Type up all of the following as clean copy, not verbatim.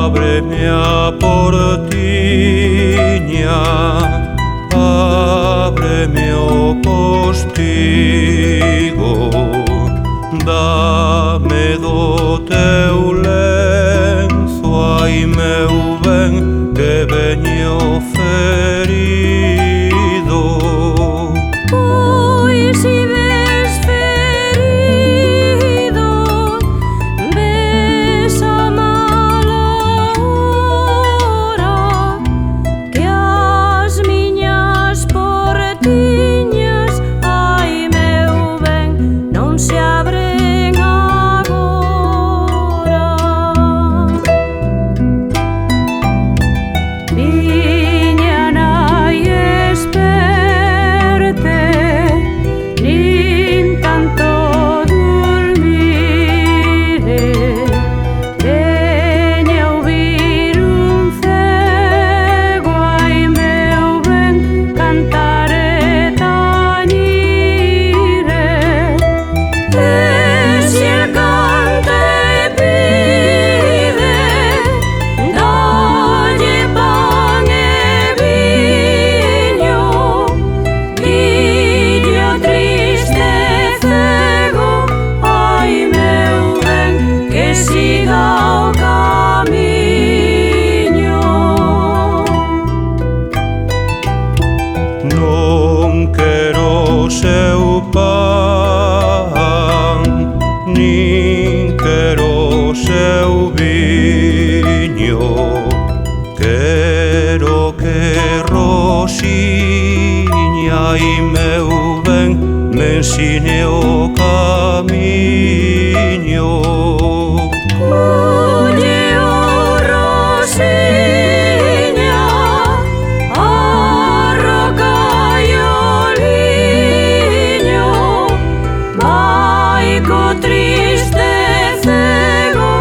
Ábreme a portiña, ábreme o postigo, dame do teu lenzo, ai meu ben, que veño ferido. Pois si ves ferido, ves a mala hora, que as miñas portiñas, ai meu ben, non se abren agora. Miña nai esperte, nin tanto dormire, veña ouvir un cego, ai meu ben, cantar e tañire. E si el canta e pide, dalle pan e viño, dille ao triste cego, ai meu ben, que siga o camiño. Non quero o seu pan, nin quero o seu viño, quero que Rosiña, ai meu ben, me ensine o camiño. Colleo, Rosiña, a roca e o liño, vai co triste cego,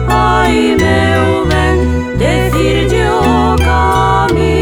ai meu ben, decirlle o camiño.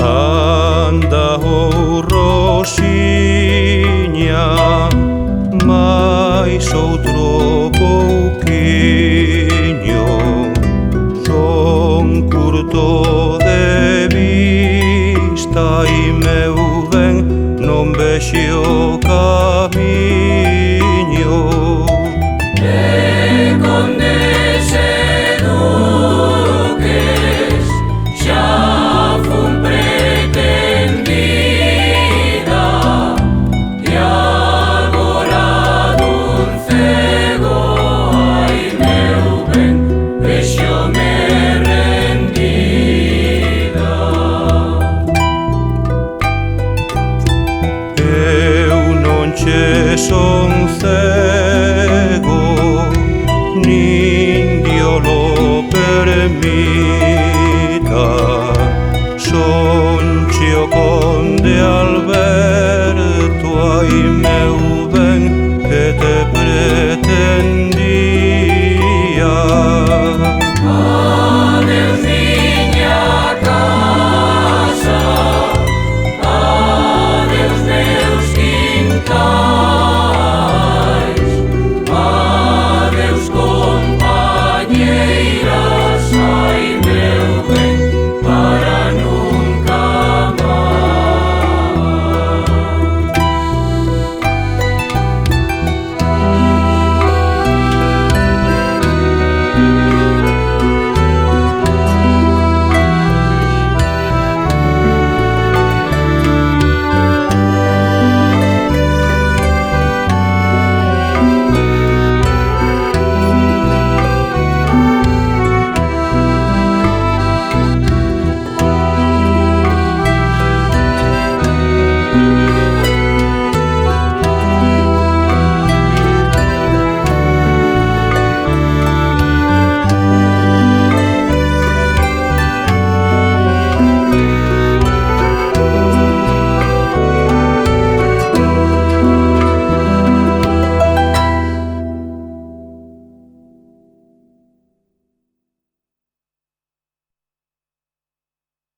Anda, oh Rosiña, máis outro pouquiño, son curto de vista, ai meu ben, non vexo o camiño. Condes e duques, xa fun pretendida, e agora dun cego, ai meu ben, véxome rendida. Eu non che son cego, nin Dio lo permita, son o conde Alberto, ai meu